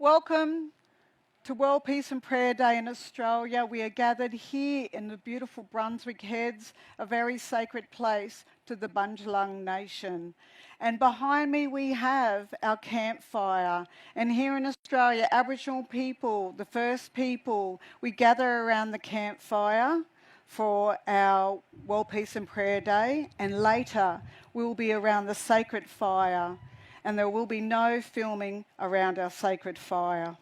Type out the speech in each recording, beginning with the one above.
Welcome to World Peace and Prayer Day in Australia. We are gathered here in the beautiful Brunswick Heads, a very sacred place to the Bundjalung Nation. And behind me we have our campfire. And here in Australia, Aboriginal people, the first people, we gather around the campfire for our World Peace and Prayer Day. And later we'll be around the sacred fire. And there will be no filming around our sacred fire.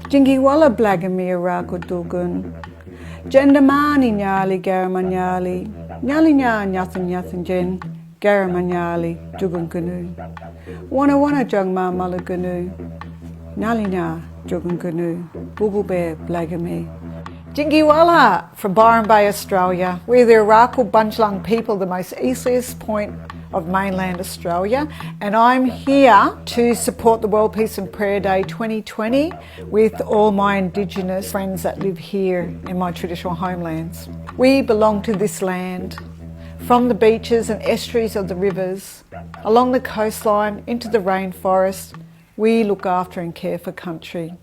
Jingiwala blagamia rakudugun. Jendamani nyali garamanyali. Nyali nya nyathan nyathan jen. Garamanyali dugun ganu. Wana jungma malaganu. Nyali nya dugun ganu. Bubu bear blagami. Jingiwala from Byron Bay, Australia. We're the Arakwal Bundjalung people, the most easiest point of mainland Australia, and I'm here to support the World Peace and Prayer Day 2020 with all my Indigenous friends that live here in my traditional homelands. We belong to this land, from the beaches and estuaries of the rivers, along the coastline into the rainforest. We look after and care for country.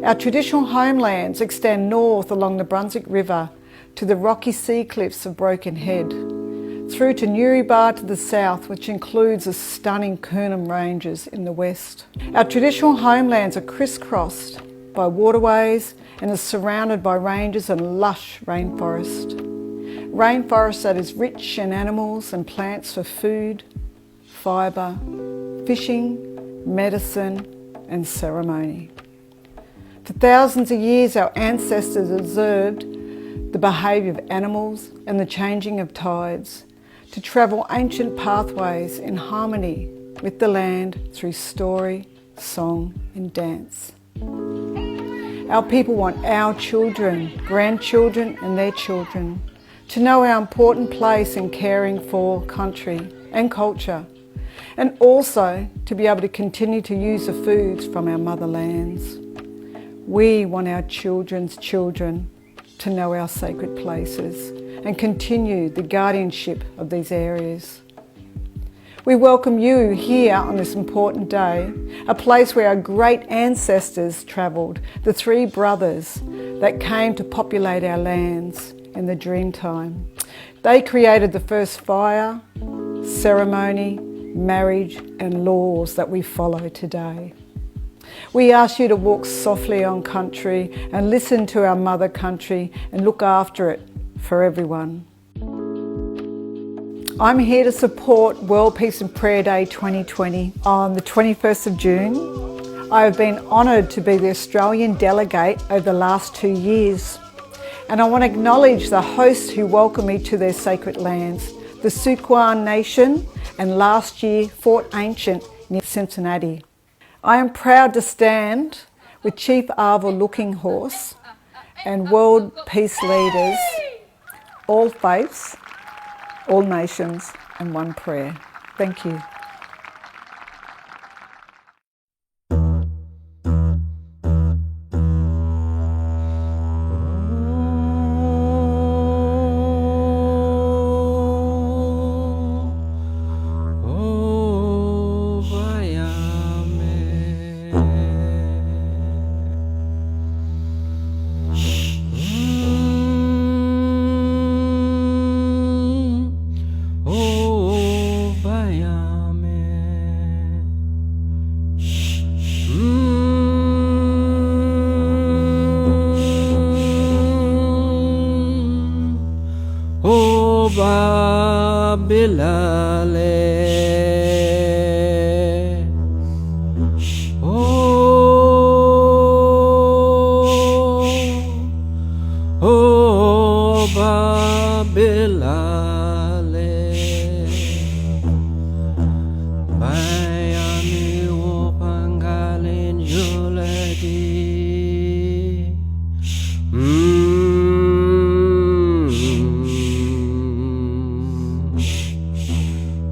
Our traditional homelands extend north along the Brunswick River to the rocky sea cliffs of Broken Head, through to Newrybar to the south, which includes the stunning Kernam Ranges in the west. Our traditional homelands are crisscrossed by waterways and are surrounded by ranges and lush rainforest. Rainforest that is rich in animals and plants for food, fibre, fishing, medicine and ceremony. For thousands of years our ancestors observed the behaviour of animals and the changing of tides, to travel ancient pathways in harmony with the land through story, song and dance. Our people want our children, grandchildren and their children to know our important place in caring for country and culture, and also to be able to continue to use the foods from our motherlands. We want our children's children to know our sacred places and continue the guardianship of these areas. We welcome you here on this important day, a place where our great ancestors travelled, the three brothers that came to populate our lands in the Dreamtime. They created the first fire, ceremony, marriage and laws that we follow today. We ask you to walk softly on country and listen to our mother country and look after it for everyone. I'm here to support World Peace and Prayer Day 2020 on the 21st of June. I have been honoured to be the Australian delegate over the last 2 years, and I want to acknowledge the hosts who welcomed me to their sacred lands, the Suquan Nation and last year Fort Ancient near Cincinnati. I am proud to stand with Chief Arvil Looking Horse and world peace leaders, all faiths, all nations and one prayer. Thank you.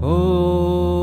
Oh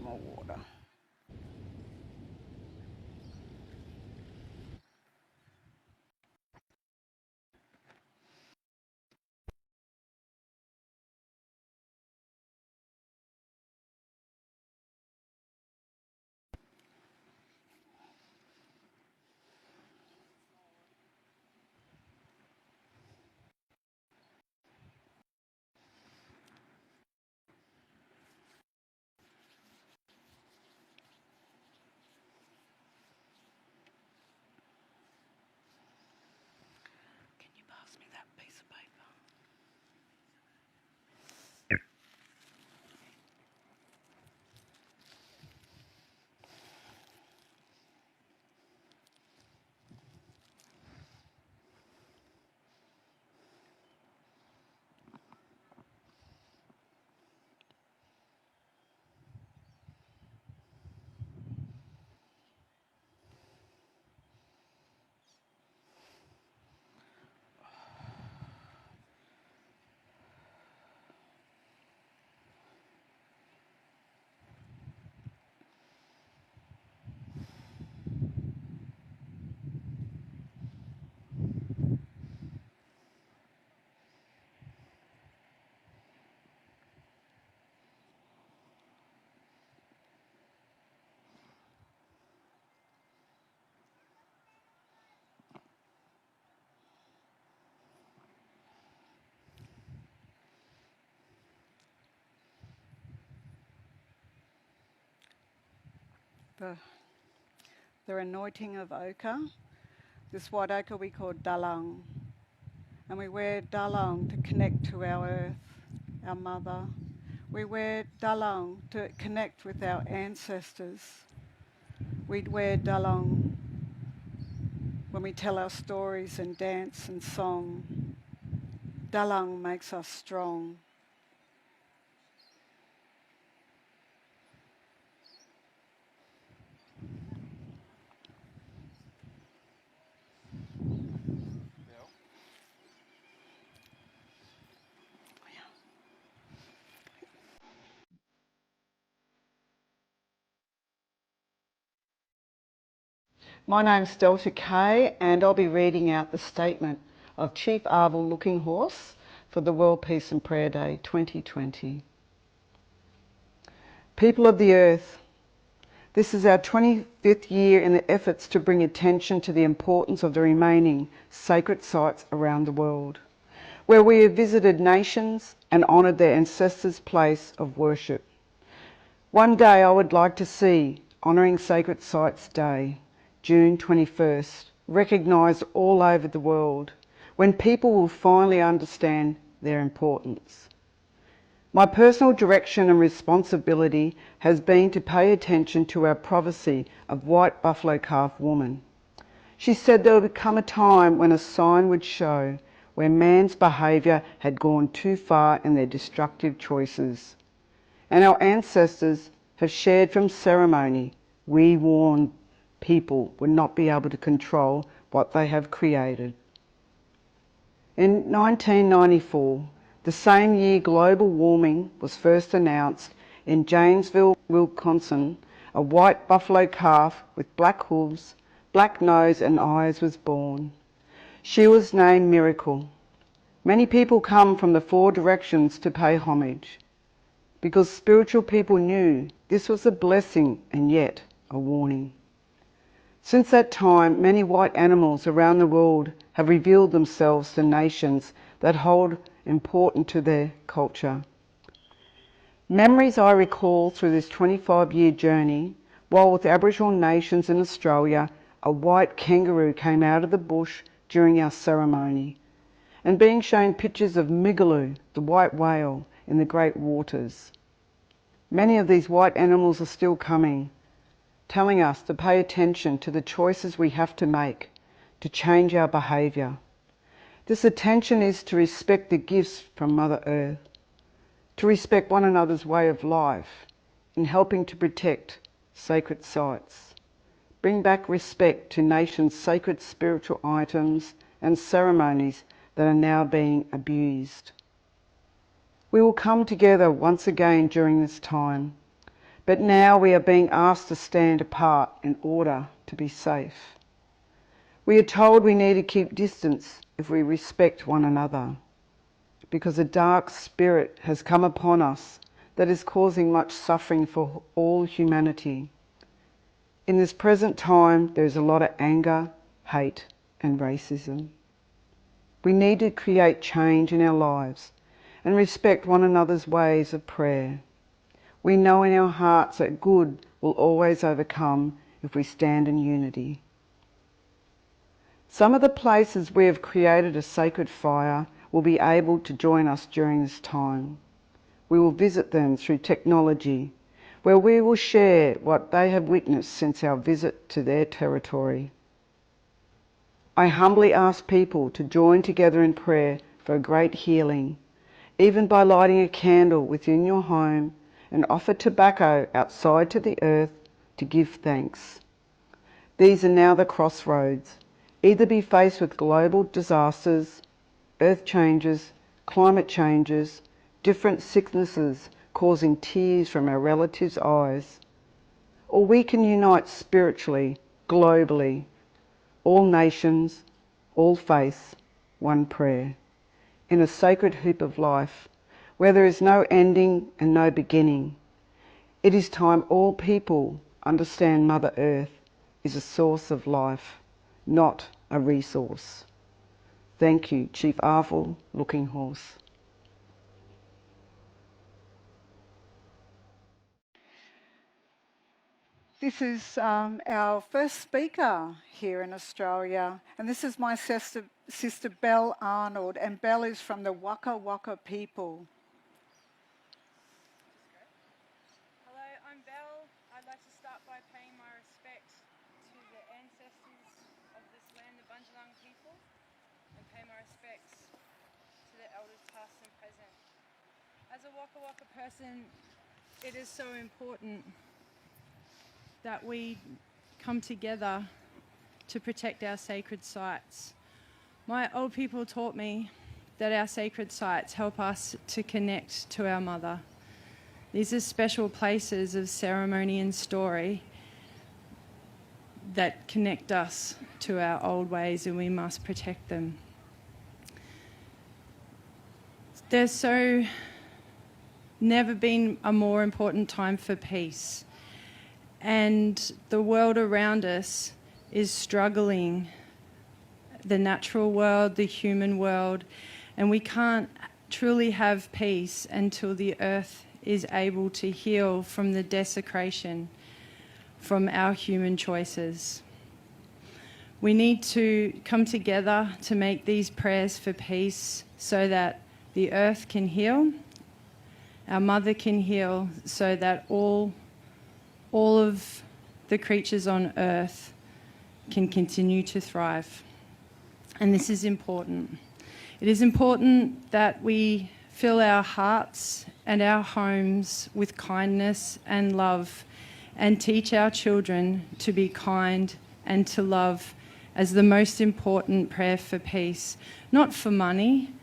more water. Can you pass me that piece of paper? The anointing of ochre. This white ochre we call dalang. And we wear dalang to connect to our earth, our mother. We wear dalang to connect with our ancestors. We wear dalang when we tell our stories and dance and song. Dalang makes us strong. My name's Delta Kay, and I'll be reading out the statement of Chief Arval Looking Horse for the World Peace and Prayer Day 2020. People of the Earth, this is our 25th year in the efforts to bring attention to the importance of the remaining sacred sites around the world, where we have visited nations and honoured their ancestors' place of worship. One day I would like to see Honouring Sacred Sites Day, June 21st, recognised all over the world, when people will finally understand their importance. My personal direction and responsibility has been to pay attention to our prophecy of white buffalo calf woman. She said there would come a time when a sign would show where man's behaviour had gone too far in their destructive choices. And our ancestors have shared from ceremony, we warned people would not be able to control what they have created. In 1994, the same year global warming was first announced, in Janesville, Wisconsin, a white buffalo calf with black hooves, black nose and eyes was born. She was named Miracle. Many people come from the four directions to pay homage, because spiritual people knew this was a blessing and yet a warning. Since that time, many white animals around the world have revealed themselves to nations that hold important to their culture. Memories I recall through this 25-year journey, while with Aboriginal nations in Australia, a white kangaroo came out of the bush during our ceremony, and being shown pictures of Migaloo, the white whale, in the great waters. Many of these white animals are still coming, telling us to pay attention to the choices we have to make to change our behaviour. This attention is to respect the gifts from Mother Earth, to respect one another's way of life, in helping to protect sacred sites, bring back respect to nations' sacred spiritual items and ceremonies that are now being abused. We will come together once again during this time, But now we are being asked to stand apart in order to be safe. We are told we need to keep distance if we respect one another, because a dark spirit has come upon us that is causing much suffering for all humanity. In this present time, there is a lot of anger, hate, and racism. We need to create change in our lives and respect one another's ways of prayer. We know in our hearts that good will always overcome if we stand in unity. Some of the places we have created a sacred fire will be able to join us during this time. We will visit them through technology, where we will share what they have witnessed since our visit to their territory. I humbly ask people to join together in prayer for a great healing, even by lighting a candle within your home and offer tobacco outside to the earth to give thanks. These are now the crossroads. Either be faced with global disasters, earth changes, climate changes, different sicknesses causing tears from our relatives' eyes, or we can unite spiritually, globally, all nations, all faiths, one prayer, in a sacred hoop of life, where there is no ending and no beginning. It is time all people understand Mother Earth is a source of life, not a resource. Thank you, Chief Arvil, Looking Horse. This is our first speaker here in Australia, and this is my sister Belle Arnold, and Belle is from the Waka Waka people. Hello, I'm Belle. I'd like to start by paying my respect to the ancestors of this land, the Bundjalung people, and pay my respects to the elders past and present. As a Waka Waka person, it is so important that we come together to protect our sacred sites. My old people taught me that our sacred sites help us to connect to our mother. These are special places of ceremony and story that connect us to our old ways, and we must protect them. There's never been a more important time for peace. And the world around us is struggling, the natural world, the human world, and we can't truly have peace until the earth is able to heal from the desecration from our human choices. We need to come together to make these prayers for peace so that the earth can heal, our mother can heal, so that all of the creatures on earth can continue to thrive. And this is important. It is important that we fill our hearts and our homes with kindness and love, and teach our children to be kind and to love as the most important prayer for peace. Not for money,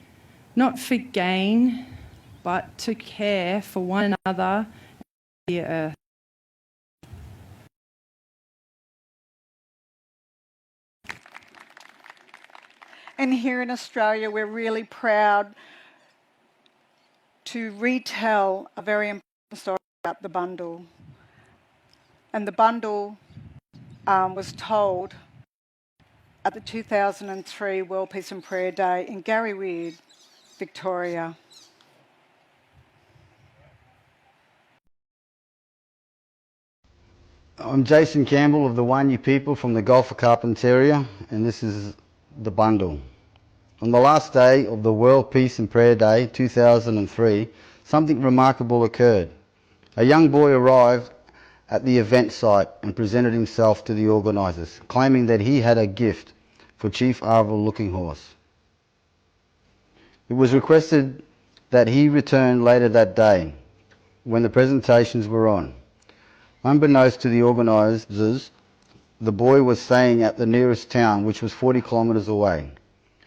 not for gain, but to care for one another and the earth. And here in Australia, we're really proud to retell a very important story about the bundle. And the bundle was told at the 2003 World Peace and Prayer Day in Garryweed, Victoria. I'm Jason Campbell of the Wanyi people from the Gulf of Carpentaria, and this is the bundle. On the last day of the World Peace and Prayer Day 2003, something remarkable occurred. A young boy arrived at the event site and presented himself to the organisers, claiming that he had a gift for Chief Arvil Looking Horse. It was requested that he return later that day when the presentations were on. Unbeknownst to the organisers, the boy was staying at the nearest town, which was 40 kilometres away.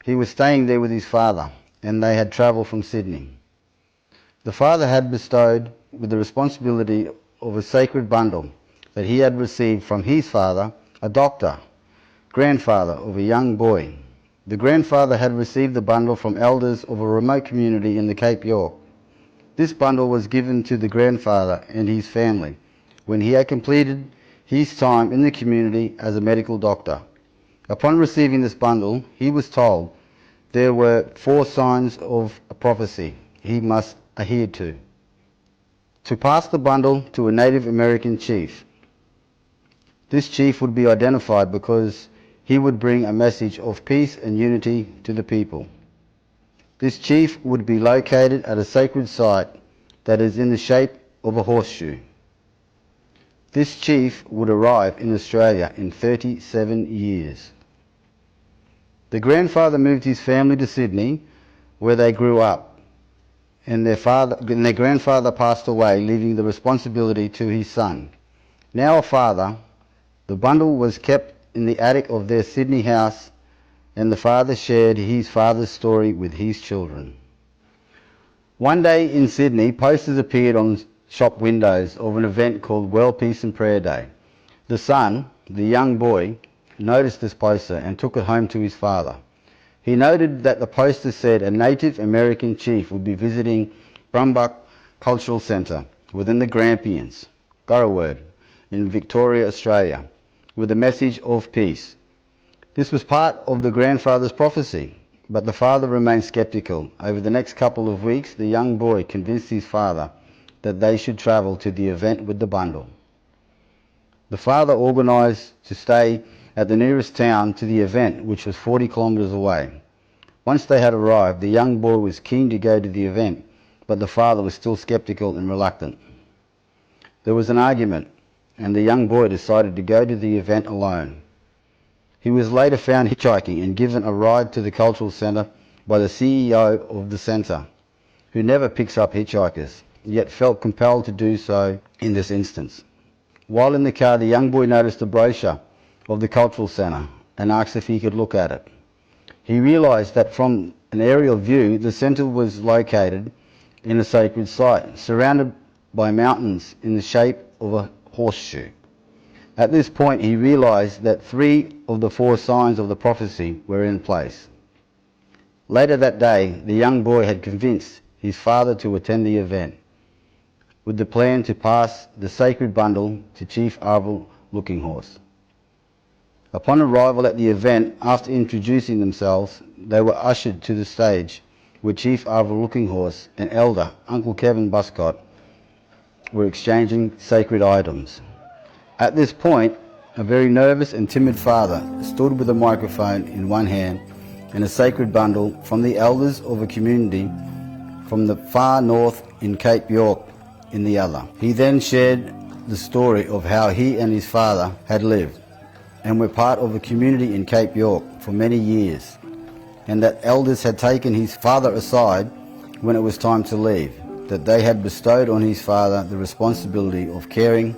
He was staying there with his father, and they had travelled from Sydney. The father had bestowed with the responsibility of a sacred bundle that he had received from his father, a doctor, grandfather of a young boy. The grandfather had received the bundle from elders of a remote community in the Cape York. This bundle was given to the grandfather and his family when he had completed his time in the community as a medical doctor. Upon receiving this bundle, he was told there were 4 signs of a prophecy he must adhere to. To pass the bundle to a Native American chief. This chief would be identified because he would bring a message of peace and unity to the people. This chief would be located at a sacred site that is in the shape of a horseshoe. This chief would arrive in Australia in 37 years. The grandfather moved his family to Sydney, where they grew up, and their grandfather passed away, leaving the responsibility to his son. Now a father, the bundle was kept in the attic of their Sydney house, and the father shared his father's story with his children. One day in Sydney, posters appeared on shop windows of an event called World Peace and Prayer Day. The son, the young boy, noticed this poster and took it home to his father. He noted that the poster said a Native American chief would be visiting Brumbuck Cultural Centre within the Grampians, Gurrowerd, in Victoria, Australia, with a message of peace. This was part of the grandfather's prophecy, but the father remained sceptical. Over the next couple of weeks, the young boy convinced his father that they should travel to the event with the bundle. The father organised to stay at the nearest town to the event, which was 40 kilometres away. Once they had arrived, the young boy was keen to go to the event, but the father was still sceptical and reluctant. There was an argument, and the young boy decided to go to the event alone. He was later found hitchhiking and given a ride to the cultural centre by the CEO of the centre, who never picks up hitchhikers, yet felt compelled to do so in this instance. While in the car, the young boy noticed a brochure of the cultural centre and asked if he could look at it. He realised that from an aerial view, the centre was located in a sacred site, surrounded by mountains in the shape of a horseshoe. At this point, he realised that 3 of the 4 signs of the prophecy were in place. Later that day, the young boy had convinced his father to attend the event, with the plan to pass the sacred bundle to Chief Arval Looking Horse. Upon arrival at the event, after introducing themselves, they were ushered to the stage where Chief Arval Looking Horse and Elder Uncle Kevin Buscott were exchanging sacred items. At this point, a very nervous and timid father stood with a microphone in one hand and a sacred bundle from the elders of a community from the far north in Cape York in the other. He then shared the story of how he and his father had lived and were part of a community in Cape York for many years, and that elders had taken his father aside when it was time to leave, that they had bestowed on his father the responsibility of caring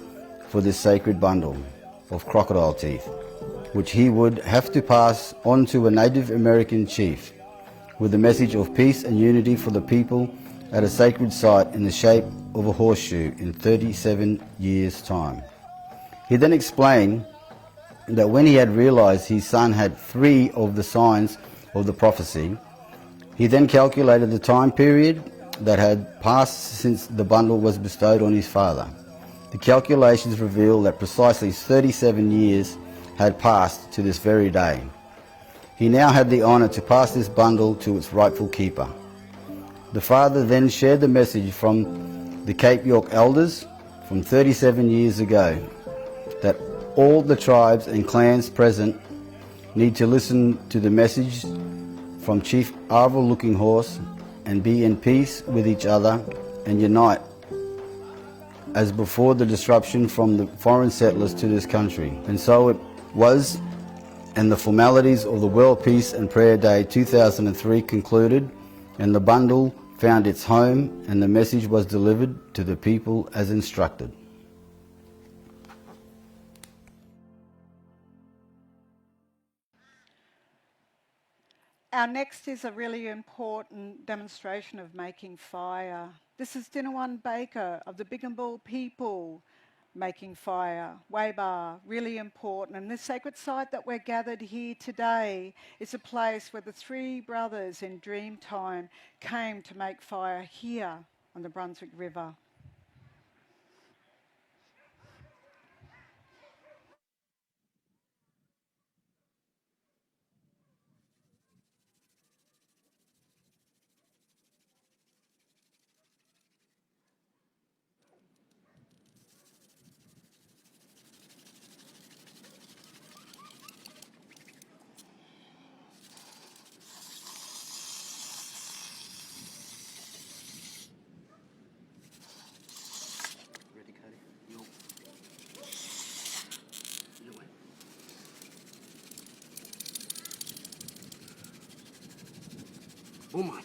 for this sacred bundle of crocodile teeth, which he would have to pass on to a Native American chief with a message of peace and unity for the people at a sacred site in the shape of a horseshoe in 37 years' time. He then explained that when he had realised his son had 3 of the signs of the prophecy, he then calculated the time period that had passed since the bundle was bestowed on his father. The calculations revealed that precisely 37 years had passed to this very day. He now had the honour to pass this bundle to its rightful keeper. The father then shared the message from the Cape York elders from 37 years ago that all the tribes and clans present need to listen to the message from Chief Arval Looking Horse and be in peace with each other and unite as before the disruption from the foreign settlers to this country. And so it was, and the formalities of the World Peace and Prayer Day 2003 concluded, and the bundle found its home, and the message was delivered to the people as instructed. Our next is a really important demonstration of making fire. This is Dinawan Baker of the Bigambul people making fire. Weber, really important. And this sacred site that we're gathered here today is a place where the three brothers in Dreamtime came to make fire here on the Brunswick River. Ready, Cody? Yo. Your way. Oh my God.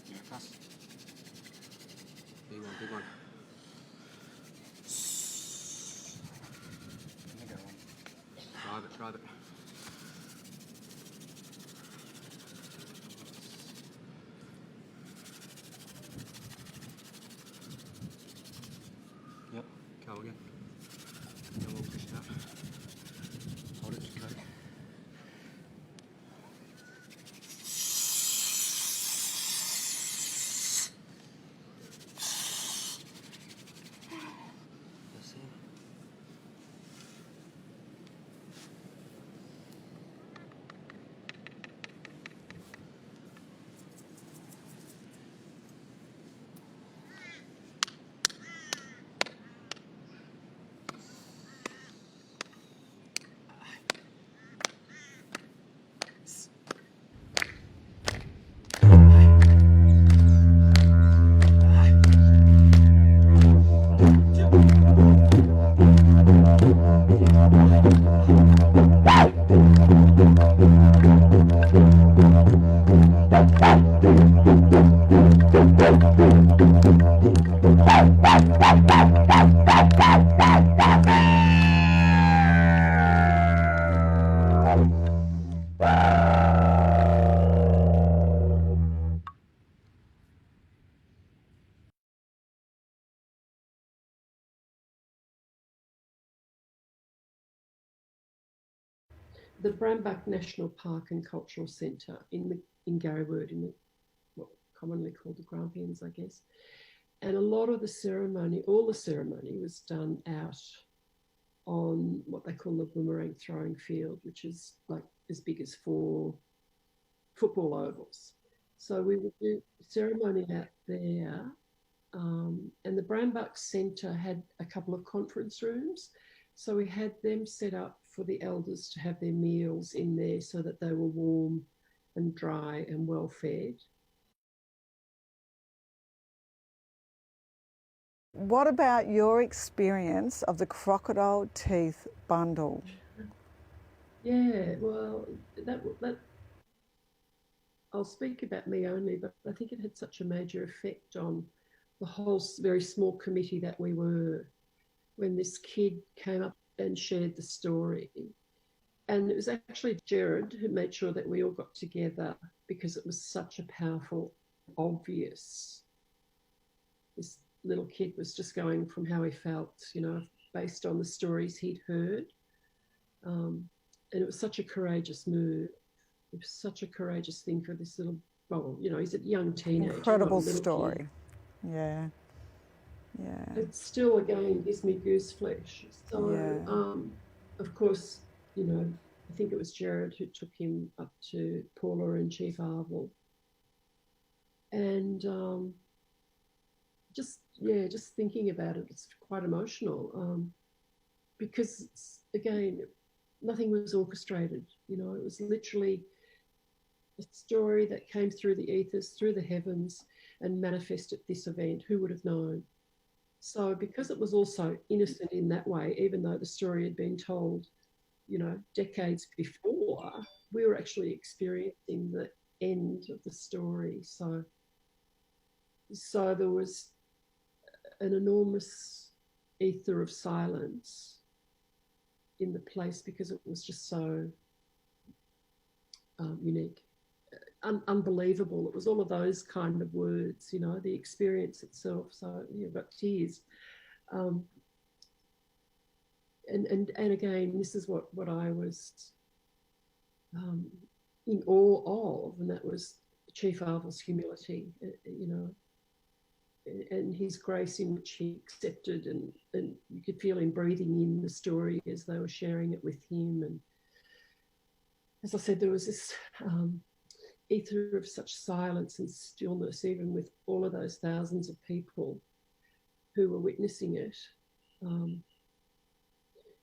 Yeah, fast. Big one, big one. Let me go on. Drive it. Yep. Go again. And we'll push it up. Hold it, Cody. That's it. The Brambuck National Park and Cultural Centre in Garryword, in what commonly called the Grampians, I guess. And a lot of the ceremony, all the ceremony was done out on what they call the boomerang throwing field, which is like as big as 4 football ovals. So we would do ceremony out there. And the Brambuck Centre had a couple of conference rooms. So we had them set up for the elders to have their meals in there so that they were warm and dry and well fed. What about your experience of the crocodile teeth bundle? Yeah, well, that I'll speak about me only, but I think it had such a major effect on the whole very small committee that we were when this kid came up and shared the story. And it was actually Jared who made sure that we all got together because it was such a powerful, obvious. This little kid was just going from how he felt, based on the stories he'd heard. And it was such a courageous move. It was such a courageous thing for this little, he's a young teenager. Incredible story. Kid. Yeah. It still, again, gives me goose flesh. So, of course, I think it was Jared who took him up to Paula and Chief Arvel. And just thinking about it, it's quite emotional because, again, nothing was orchestrated. It was literally a story that came through the ethers, through the heavens, and manifested this event. Who would have known? So because it was also innocent in that way, even though the story had been told, decades before, we were actually experiencing the end of the story. So there was an enormous ether of silence in the place because it was just so unique, unbelievable. It was all of those kind of words, you know, the experience itself. So you've got tears. And again, this is what I was in awe of, and that was Chief Arvel's humility, you know, and his grace in which he accepted, and you could feel him breathing in the story as they were sharing it with him. And as I said, there was this ether of such silence and stillness, even with all of those thousands of people who were witnessing it.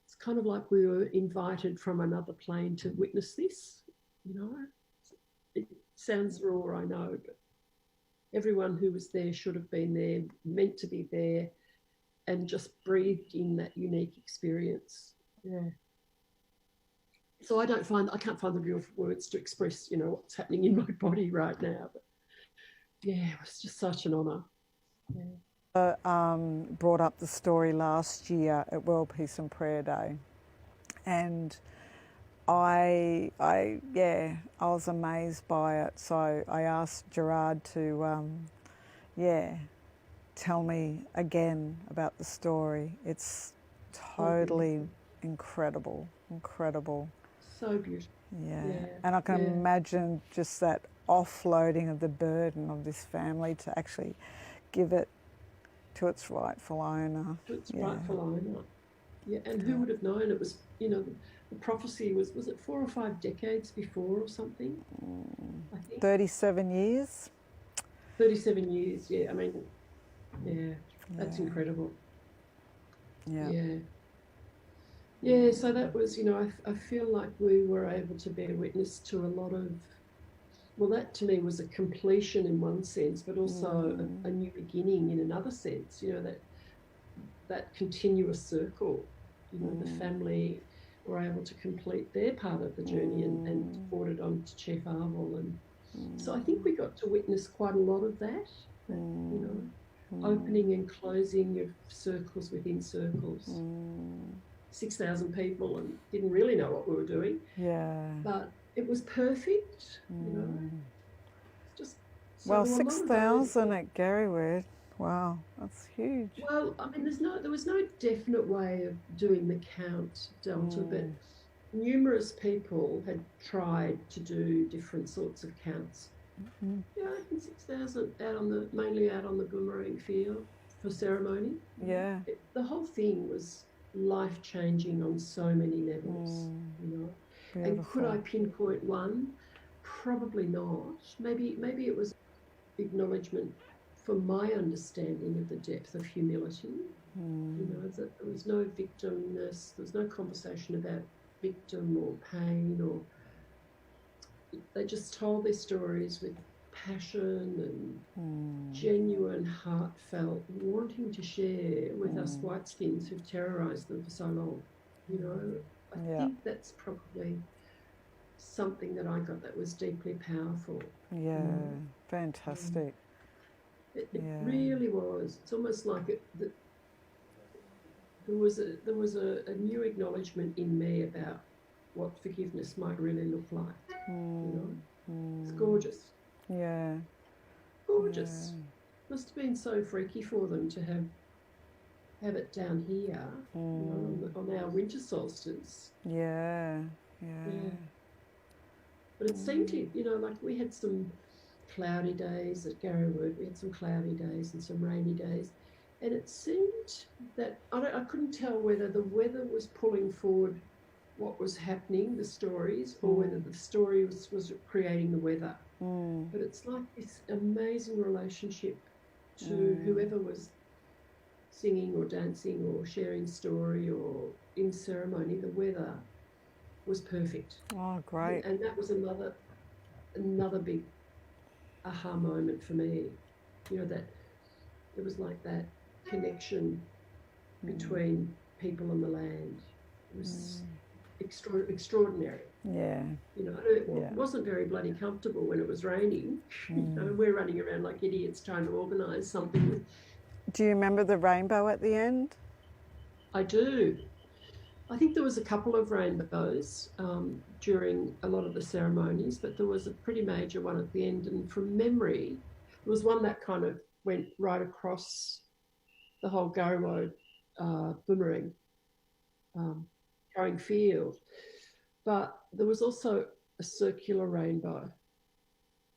It's kind of like we were invited from another plane to witness this, you know. It sounds raw, I know, but everyone who was there should have been there, meant to be there, and just breathed in that unique experience. Yeah. So I can't find the real words to express, you know, what's happening in my body right now. But yeah, it was just such an honour. Yeah. Brought up the story last year at World Peace and Prayer Day, and I was amazed by it. So I asked Gerard to, tell me again about the story. It's totally incredible. So beautiful. Yeah. And I can imagine just that offloading of the burden of this family to actually give it to its rightful owner. To its rightful owner. Yeah, and who would have known it was, you know, the prophecy was it 4 or 5 decades before or something? I think 37 years. 37 years, yeah. I mean, that's incredible. Yeah, so that was, you know, I feel like we were able to bear witness to a lot of, well, that to me was a completion in one sense, but also a new beginning in another sense, you know, that continuous circle, you know, the family were able to complete their part of the journey and forward it on to Chief Arvel. And so I think we got to witness quite a lot of that, you know, opening and closing of circles within circles. 6,000 people and didn't really know what we were doing. Yeah. But it was perfect, you know. Just so well, 6,000 at Garywood. Wow, that's huge. Well, I mean, there was no definite way of doing the count, Delta, but numerous people had tried to do different sorts of counts. Yeah, I think 6,000 mainly out on the boomerang field for ceremony. Yeah. The whole thing was life-changing on so many levels, you know. Beautiful. And could I pinpoint one? Probably not. Maybe it was acknowledgement for my understanding of the depth of humility. You know, that there was no victimness, there was no conversation about victim or pain, or they just told their stories with passion and genuine, heartfelt, wanting to share with us whiteskins who've terrorised them for so long. You know, I think that's probably something that I got that was deeply powerful. Yeah, fantastic. It really was. It's almost like there was a new acknowledgement in me about what forgiveness might really look like. You know, it's gorgeous. Yeah. Gorgeous. Must have been so freaky for them to have it down here, you know, on our winter solstice. Yeah. But it seemed to, you know, like we had some cloudy days at Garywood. We had some cloudy days and some rainy days. And it seemed that, I couldn't tell whether the weather was pulling forward what was happening, the stories, or whether the story was creating the weather. But it's like this amazing relationship to whoever was singing or dancing or sharing story or in ceremony. The weather was perfect. Oh, great. And that was another big aha moment for me. You know, that it was like that connection between people and the land. It was extraordinary. Yeah. You know, it wasn't very bloody comfortable when it was raining. You know, we're running around like idiots trying to organise something. Do you remember the rainbow at the end? I do. I think there was a couple of rainbows during a lot of the ceremonies, but there was a pretty major one at the end. And from memory, there was one that kind of went right across the whole Garrawod boomerang growing field. But there was also a circular rainbow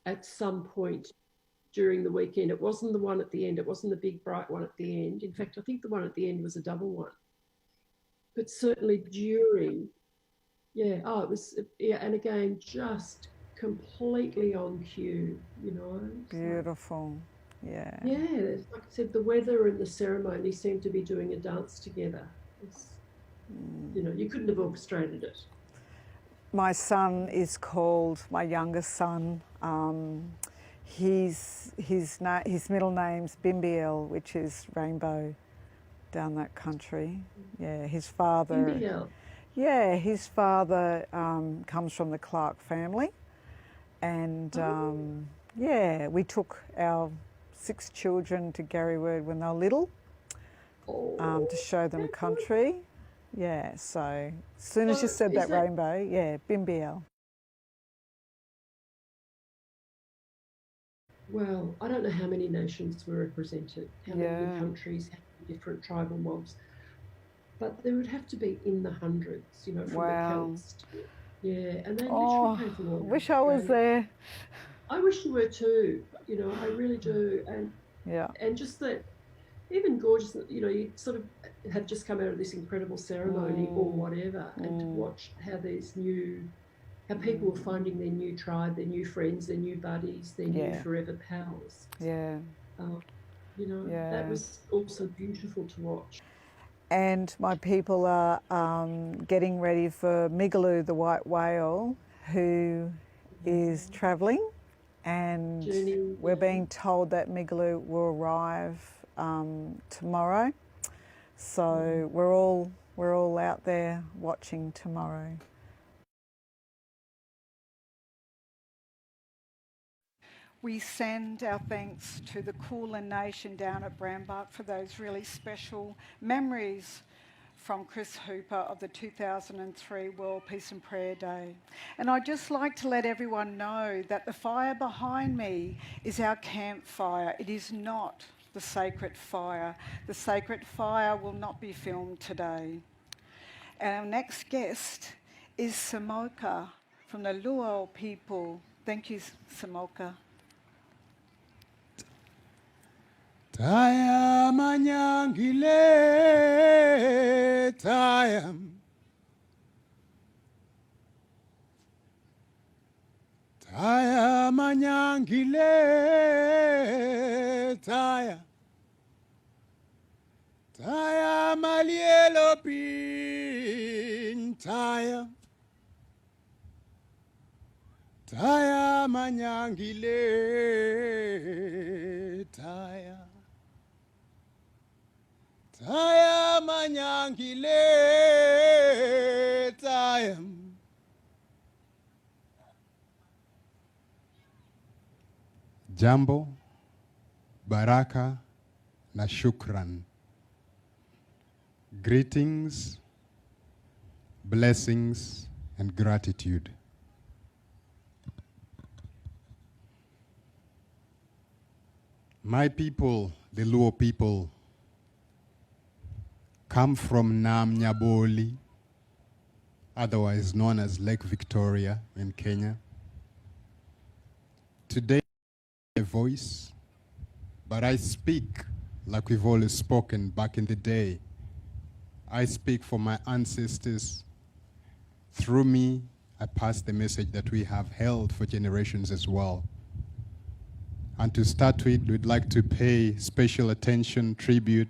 at some point during the weekend. It wasn't the one at the end. It wasn't the big bright one at the end. In fact, I think the one at the end was a double one. But certainly during, it was, and again, just completely on cue, you know. Beautiful. Yeah. Yeah, like I said, the weather and the ceremony seemed to be doing a dance together. You know, you couldn't have orchestrated it. My son is called, my youngest son, his middle name's Bimbiel, which is rainbow down that country. Yeah, his father. Bimbiel. Yeah, his father comes from the Clark family, and we took our 6 children to Garrawod when they were little to show them country. Yeah, so as soon as you said that rainbow, yeah, Bimbiel. Well, I don't know how many nations were represented, how many countries, how many different tribal mobs, but there would have to be in the hundreds, you know, from the Celts. And they literally came from all over. Wish I was there. I wish you were too, you know, I really do. And just that, even gorgeous, you know, you sort of have just come out of this incredible ceremony or whatever, and to watch how how people were finding their new tribe, their new friends, their new buddies, their new forever pals. Yeah. You know, that was also beautiful to watch. And my people are getting ready for Migaloo, the white whale, who is travelling, and we're being told that Migaloo will arrive tomorrow. So we're all out there watching tomorrow. We send our thanks to the Kulin Nation down at Brambark for those really special memories from Chris Hooper of the 2003 World Peace and Prayer Day. And I'd just like to let everyone know that the fire behind me is our campfire. It is not the sacred fire. The sacred fire will not be filmed today. Our next guest is Samoka from the Luo people. Thank you, Samoka. Taya manyangile taya Taya manyangile taya Taya malielo pin taya Taya manyangile taya Taya manyangile taya Jambo, baraka na shukran. Greetings, blessings and gratitude. My people, the Luo people, come from Nam Nyaboli, otherwise known as Lake Victoria in Kenya. Today, a voice, but I speak like we've always spoken back in the day. I speak for my ancestors. Through me, I pass the message that we have held for generations as well. And to start with, we'd like to pay special attention, tribute,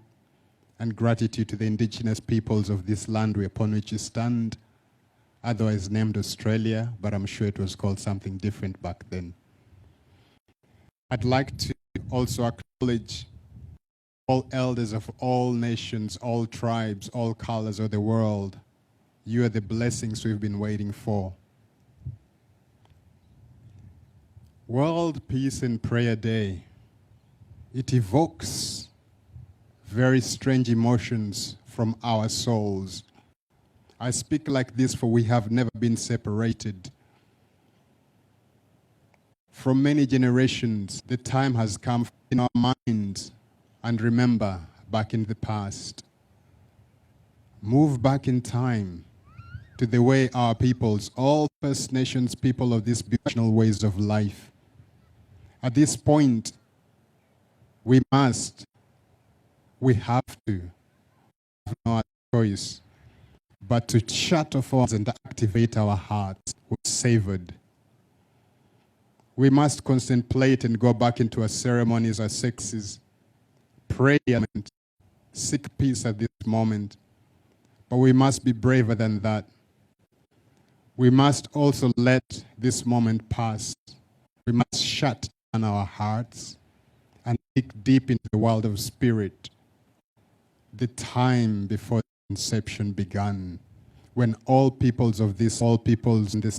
and gratitude to the indigenous peoples of this land upon which you stand, otherwise named Australia, but I'm sure it was called something different back then. I'd like to also acknowledge all elders of all nations, all tribes, all colors of the world. You are the blessings we've been waiting for. World Peace and Prayer Day. It evokes very strange emotions from our souls. I speak like this for we have never been separated. From many generations, the time has come in our minds and remember back in the past. Move back in time to the way our peoples, all First Nations people of these traditional ways of life. At this point, we have to have no other choice but to shut off our and activate our hearts with savored. We must contemplate and go back into our ceremonies, our sexes, pray and seek peace at this moment. But we must be braver than that. We must also let this moment pass. We must shut down our hearts and dig deep into the world of spirit. The time before conception began, when all peoples in this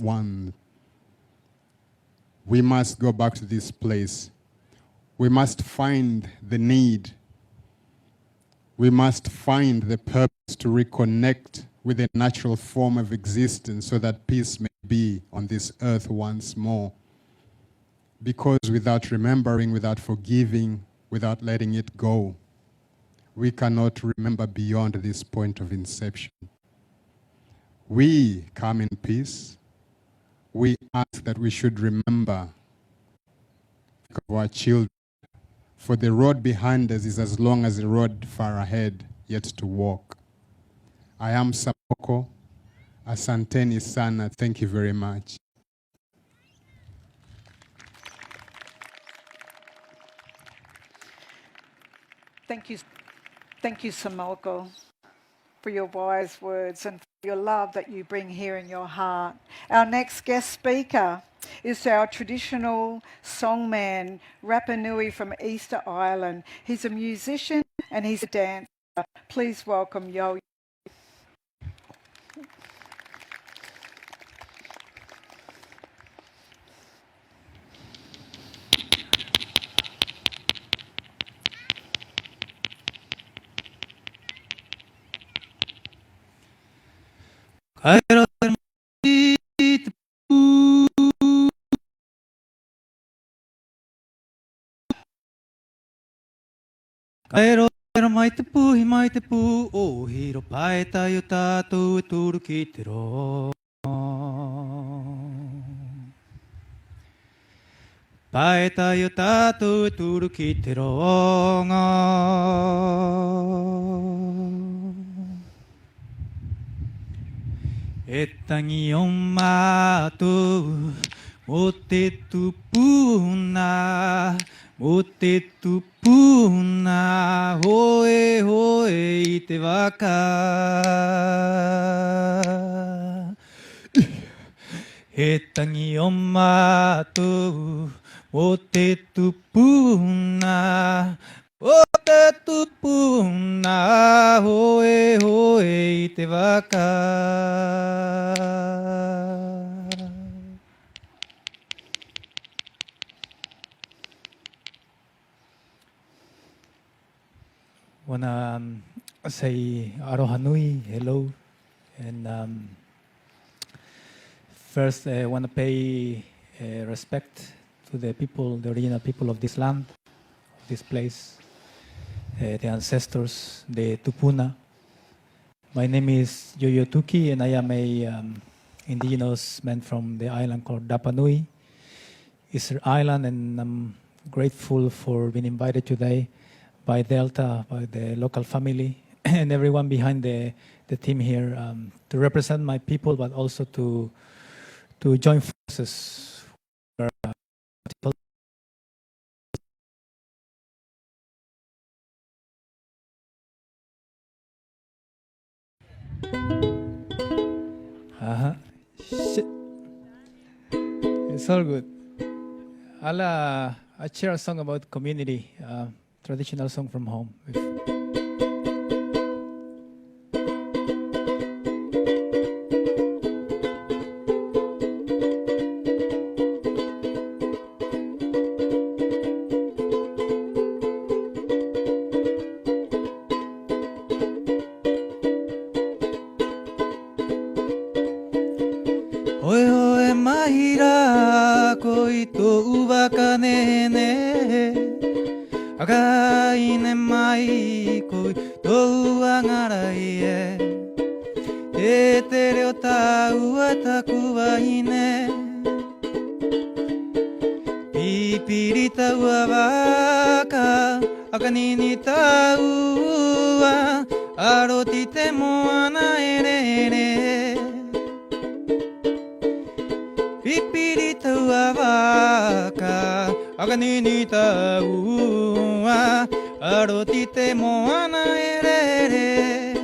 one, we must go back to this place. We must find the need. We must find the purpose to reconnect with the natural form of existence so that peace may be on this earth once more. Because without remembering, without forgiving, without letting it go, we cannot remember beyond this point of inception. We come in peace. We ask that we should remember of our children, for the road behind us is as long as the road far ahead yet to walk. I am Samoko. Asanteni sana. Thank you very much. Thank you, Samoko, for your wise words and for your love that you bring here in your heart. Our next guest speaker is our traditional songman, Rapa Nui from Easter Island. He's a musician and he's a dancer. Please welcome Yo. Kairo mai te pū, o hiro paeta i o tātou e tūru ki te ro. Paeta i o tātou e tūru ki te ronga. E tangi o mātou, mo te tupuna, mo te tupuna, hoe hoe i te waka. He tangi o mātou, mo te tupuna, o te tupuna, hoe hoe i te waka. Wanna say aroha nui, hello, and first I want to pay respect to the people, the original people of this land, of this place, the ancestors, the Tupuna. My name is Yoyo Tuki, and I am a indigenous man from the island called Rapa Nui, Easter Island, and I'm grateful for being invited today by Delta, by the local family, and everyone behind the team here to represent my people, but also to join forces. Shit. It's all good. I'll share a song about community, traditional song from home. 恋とうばかねえね赤いねまい恋とうわがらいえててりょたうわたくわいねピピリタウアバカ赤に似たうわあろててもあなえれれピピリタウアバカ赤に似たうわあろててもあなえれれ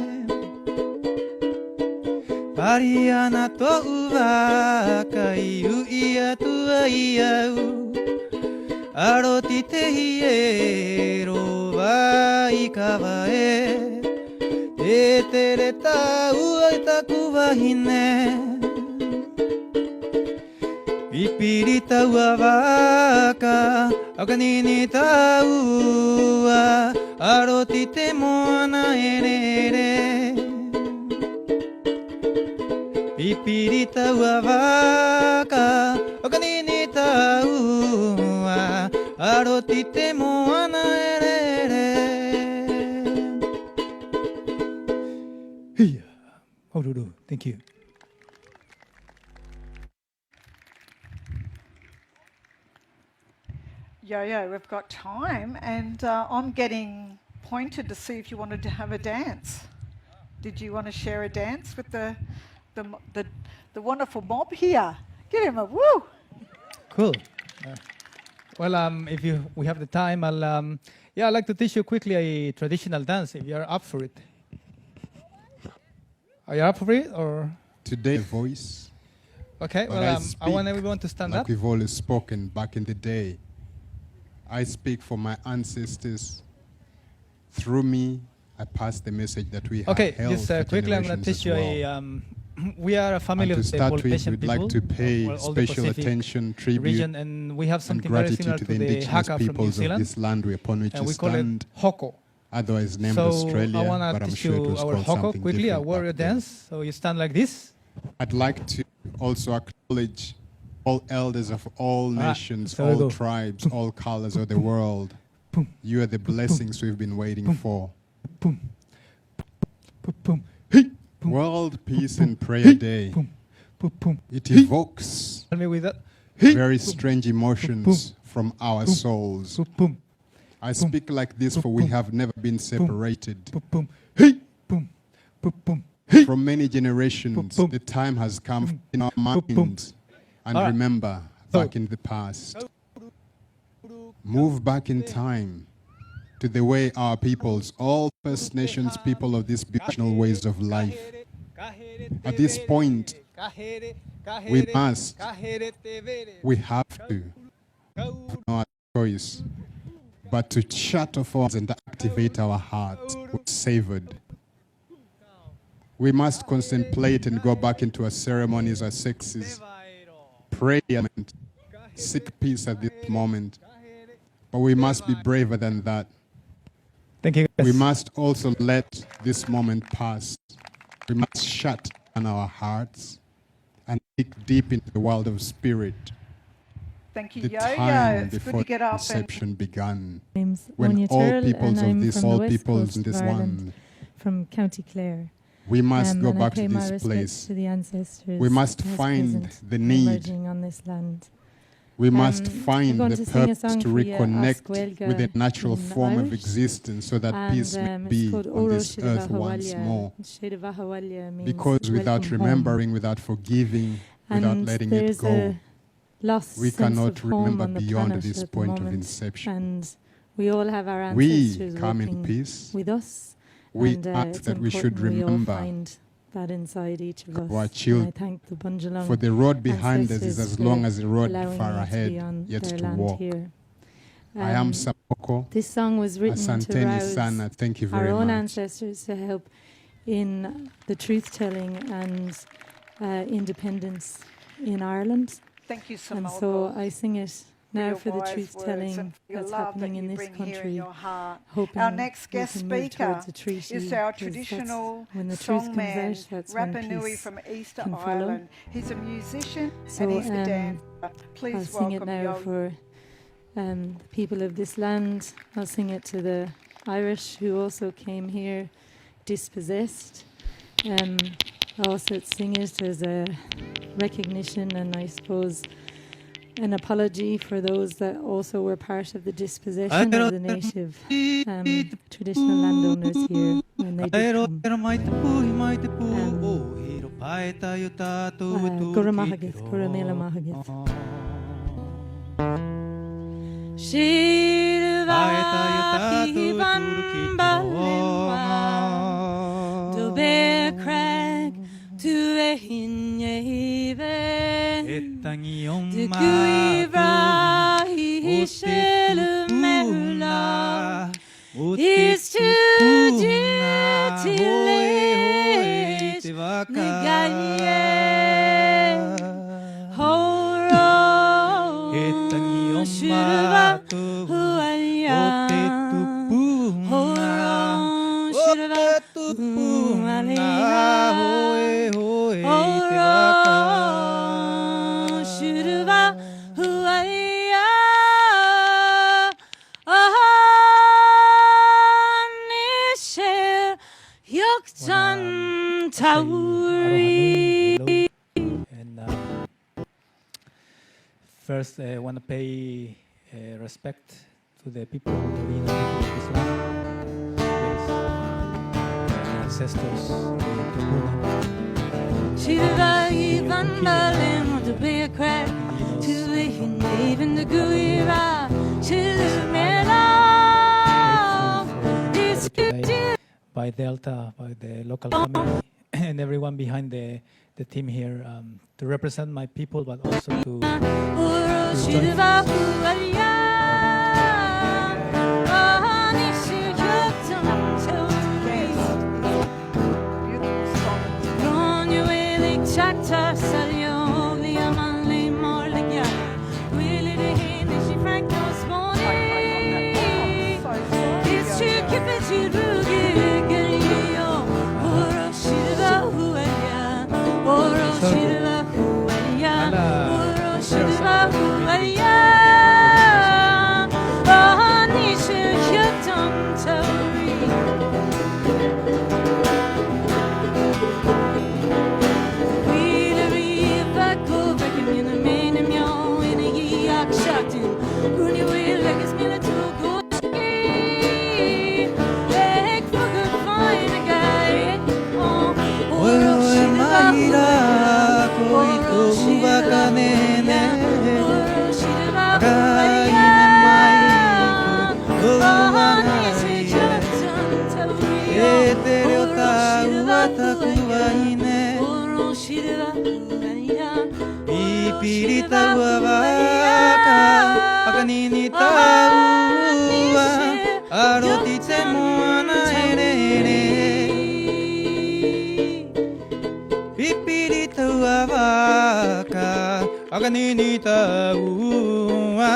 パリアナとうわかいういやとはいやうあろててひえろばいかばえててれたうあいたくわひねピピリタウアバカ赤に似たうわあろててもあなえれれピピリタウアバカ赤に似たうわあろててもあなえれれへいやほるる Thank you Yo-Yo, we've got time, and I'm getting pointed to see if you wanted to have a dance. Did you want to share a dance with the wonderful mob here? Give him a woo! Cool. Well, if we have the time, I'd like to teach you quickly a traditional dance. If you're up for it, are you up for it, or? Today, voice. Okay. But Well, I want everyone to stand like up. we've always spoken back in the day. I speak for my ancestors. Through me, I pass the message that we have Okay. held Just for quickly, I'm going to generations teach you as well. we are a family And to of the start with, Polynesian we'd people, like to pay all the special Pacific attention, tribute, region, and we have and something very gratitude similar to to the the indigenous haka from New peoples of Zealand, this land upon which and we we call stand, it hoko. otherwise named So Australia, I want but to I'm teach sure it you was our called hoko something quickly, a different warrior back then. dance. So you stand like this. I'd like to also acknowledge all elders of all nations, so we all go. tribes, all colors of the world. You are the blessings we've been waiting for. Boom, boom, boom, hey, boom, World Peace and Prayer Day. boom, boom, boom. It evokes Tell me with that. very strange emotions from our souls. Boom, boom, I speak like this, for we have never been separated. boom, boom, hey, boom, boom, boom. From many generations, the time has come in our minds and All right. remember back in the past. Move back in time to the way our peoples, all First Nations people of these beautiful ways of life. At this point, we have to, no other choice, but to shut off our and activate our hearts with savored. We must contemplate and go back into our ceremonies, our sexes, pray and seek peace at this moment. But we must be braver than that. Thank you. We must also let this moment pass. We must shut down our hearts and dig deep into the world of spirit. Thank you, The Yo-Yo. time It's good before to get up and conception began, name's when Anya all Turrell, peoples and of I'm this, from the all west peoples coast in this of Ireland, land, from County Clare. we must go And back I pay to my this respects place. to the ancestors We must past, find present, the and need. emerging on this land. We must I'm find going the to sing a purpose song to for you, reconnect Asquelga with the natural in form of Irish. existence so that And peace may it's be called on Oro this earth once Shidavahawalia. more. Shidavahawalia means Because without welcome remembering, home. without forgiving, without And letting it there's go, a lost we sense cannot of home remember on the beyond planet this at the point of moment. inception. And we all have our We ancestors come in working peace. with us. We And ask it's that we should important we all remember find that inside each of us. our And children. I thank the Bundjalung For the road behind us is ancestors as long for as the road allowing far me to ahead be on yet their to land walk. here. I am Sapoko. This song was written to Asanteni rouse sana. Thank you our very own much. ancestors to help in the truth-telling and independence in Ireland. thank you, And Samolko. so I sing it now your for the wise truth words telling and for your that's love that happening you in this bring here in country, your heart. hoping Our next we guest can move speaker towards a treaty. is our 'cause that's traditional when the truth comes songman, out, that's when Rapa Nui peace from Easter can follow. Island. He's a musician So and he's a dancer. I'll Please sing it welcome now Yo. for the people of this land. I'll sing it to the Irish who also came here dispossessed. I'll also sing it as a recognition and I suppose an apology for those that also were part of the dispossession of the native traditional landowners here when they did come. Gura mahagith, gura mela mahagith. Shirva hivan balenwa dobe crag to a hinyeven de guivra hishelu merla is to jitilate negaye horo shirva huaya horo shirva huaya horo shirva huaya nisher yoktan tauri. And first, I want to pay respect to the people, the original people of this land, place, the ancestors, the Tupuna. Shirva ivan balem to be a crack to the even the guira shilmela is Today by Delta, by the local family, and everyone behind the team here to represent my people, but also to Shirva huaya anishu yaktam Beautiful song. Ron you really chatta salyo the amanli morligya really the hand she frank was born it's to keep it to rugi gariyo oro shirva huaya oro shirva huaya oro shirva huaya anishu yaktam tauri. Pipirita wabaka akanini taua arotite moana erere Pipirita wabaka akanini taua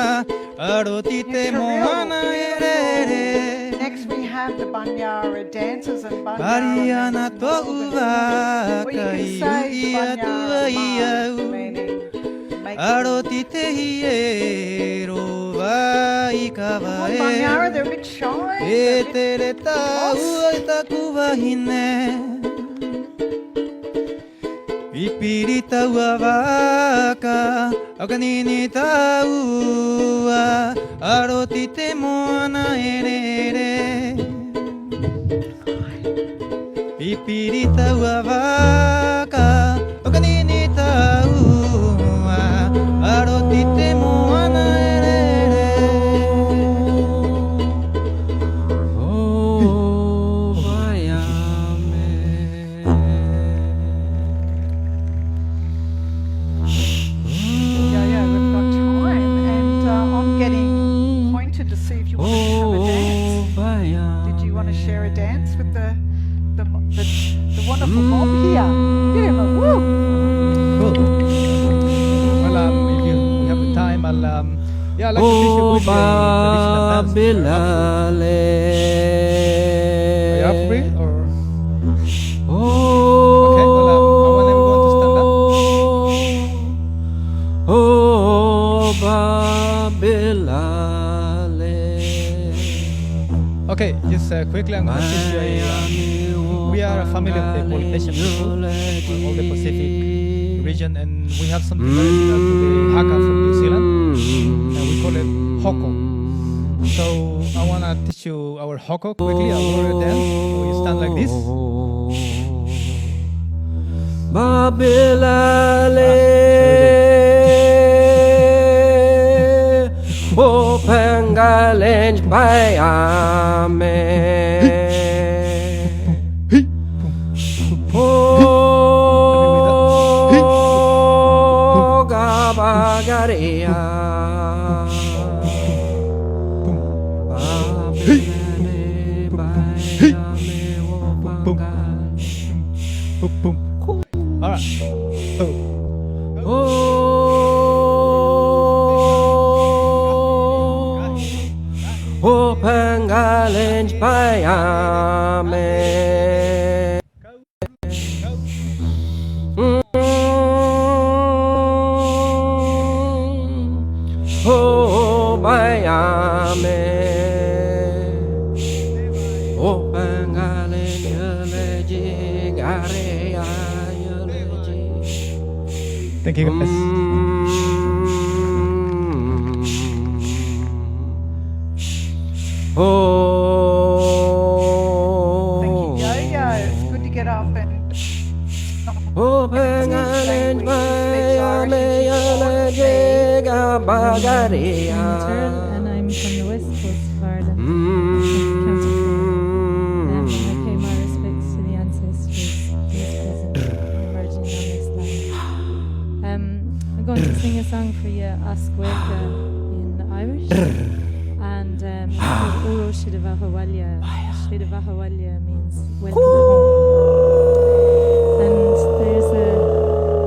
arotite moana erere Next we have the Banyara dancers and Ariana Banyara to or you ubaka can say ia tua Banyara ia meaning make Arotite hiero vai kavae Banyara, they're a bit shy. They're a bit Etere tau takuwa hine Pipirita wavaka akanini taua Arotite moana erere Pipirita wavaka akanini taua Arotite moana erere Oh vayame Yeah, we've got time, and I'm getting pointed to see if you want to have a dance. Did you want to share a dance with the wonderful mob here? Give him a woo! Well, if we have the time, I'll Yeah, I'd like to teach you quickly a traditional dance. Are you up for it? Or? Okay, well, I want everyone to stand up. Okay, just quickly, I'm going to teach you we are a family of the Polynesian people, all the Pacific region, and we have something very similar to the haka from New Zealand, and we call it hoko. So I want to teach you our hoko quickly, our warrior dance. So you stand like this. O pangalenj bayame O gabagaria Babelale bayame o pangal All right. O pangalenj bayame O bayame O pangalenj yeleji gareya yeleji. Thank you, guys. Thank you, Yo-Yo. It's good to get up and O pangalenj bayame yeleji gabagaria. I'm Turl and I'm from the west coast of Ireland, County Clare. And I pay my respects to the ancestors, those present and emerging on this land. I'm going to sing a song for you, Asquerca, in Irish. And it's called Uro Shidavahawalia. Shidavahawalia means welcome home. And there's a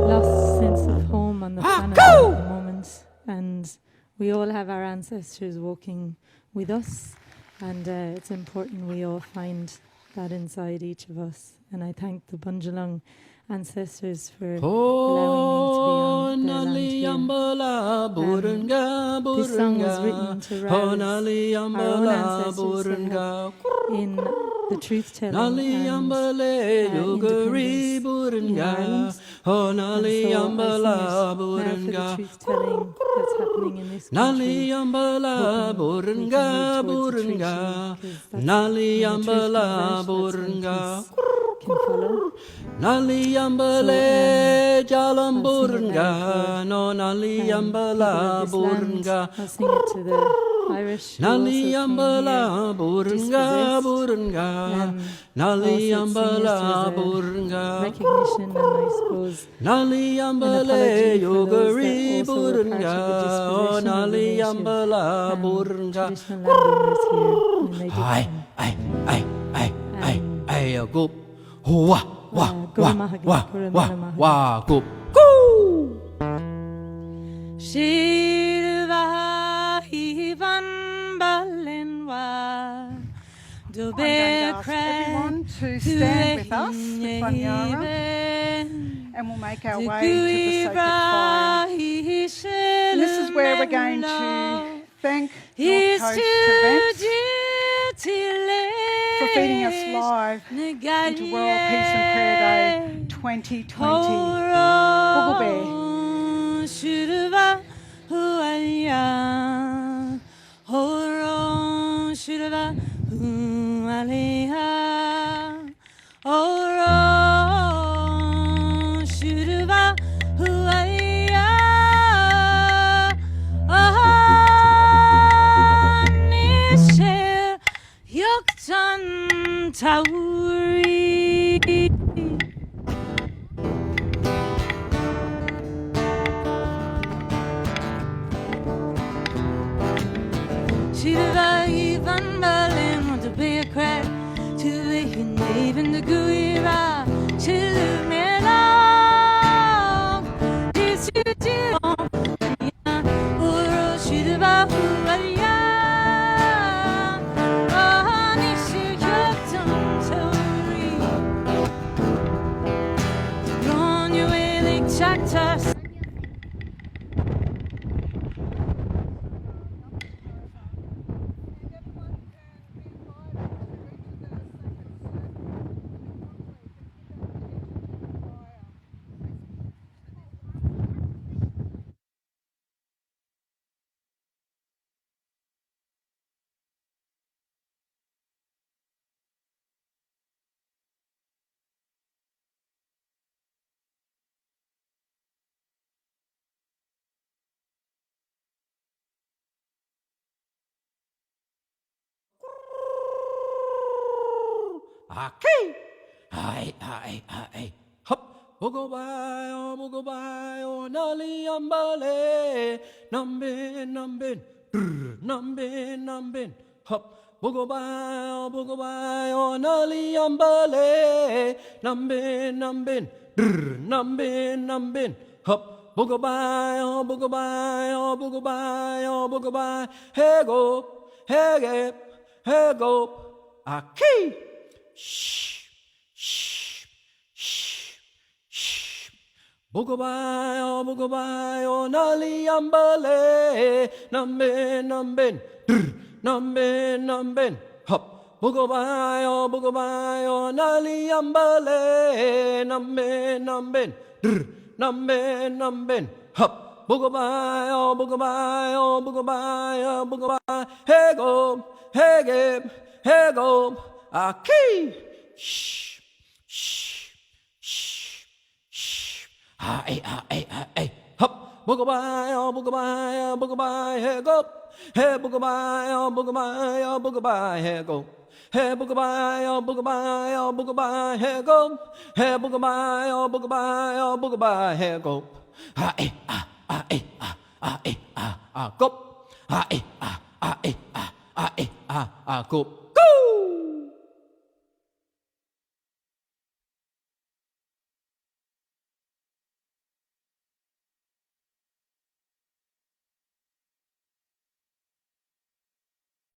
lost sense of home on the planet at the moment. And we all have our ancestors walking with us. And it's important we all find that inside each of us. And I thank the Bundjalung ancestors for allowing me to be on their land here. This song was written to rouse our own ancestors to help in the truth-telling and independence in Ireland. And so I sing it now for the truth-telling that's happening in this country. Hoping we can move towards the truth, because that's when the truth comes out, that's when peace can follow. Nali ambale jalamburunga no nali ambala burunga. I'll sing it to the Irish. Nali ambala burunga burunga. Nali ambala burunga. Recognition and I suppose Nali ambale yogari burunga. Nali ambala burunga. Traditional landowners here when they did Ay go wa wa wa wa wa go Shirva Ivan Balenwa I'm going to ask everyone to stand with us with Banyara, and we'll make our way to the sacred fire. And this is where we're going to thank North Coast Events for feeding us live into World Peace and Prayer Day 2020. Boogaloo. Tauri Shiva Ivan Berlin want to be a crack contact us. Aki. Ai, ai, ai. Hop. Bogo bai, o nali ambale. Numbin, numbin. Numbin, numbin. Hop. Bogo bai, o nali ambale. Numbin, numbin. Numbin, numbin. Hop. Bogo bai, o bogo bai, o bogo bai, o bogo bai. Hey go, hey go. Aki. Shh, shh, shh, shh. Bugobai, oh, nali ambale, numbin, numbin, numbin, numbin, hop. Bugobai, oh, nali ambale, numbin, numbin, numbin, numbin, hop. Bugobai, oh, bugobai, hey go, hey go, aki, shh, shh, shh, shh, ay, ay, ay, ay, hop, bugobai, hey go, hey bugobai, hey go. Hey bugobai, hey go. Hey bugobai, hey go. Ay, ay, go. Ay, ay, go.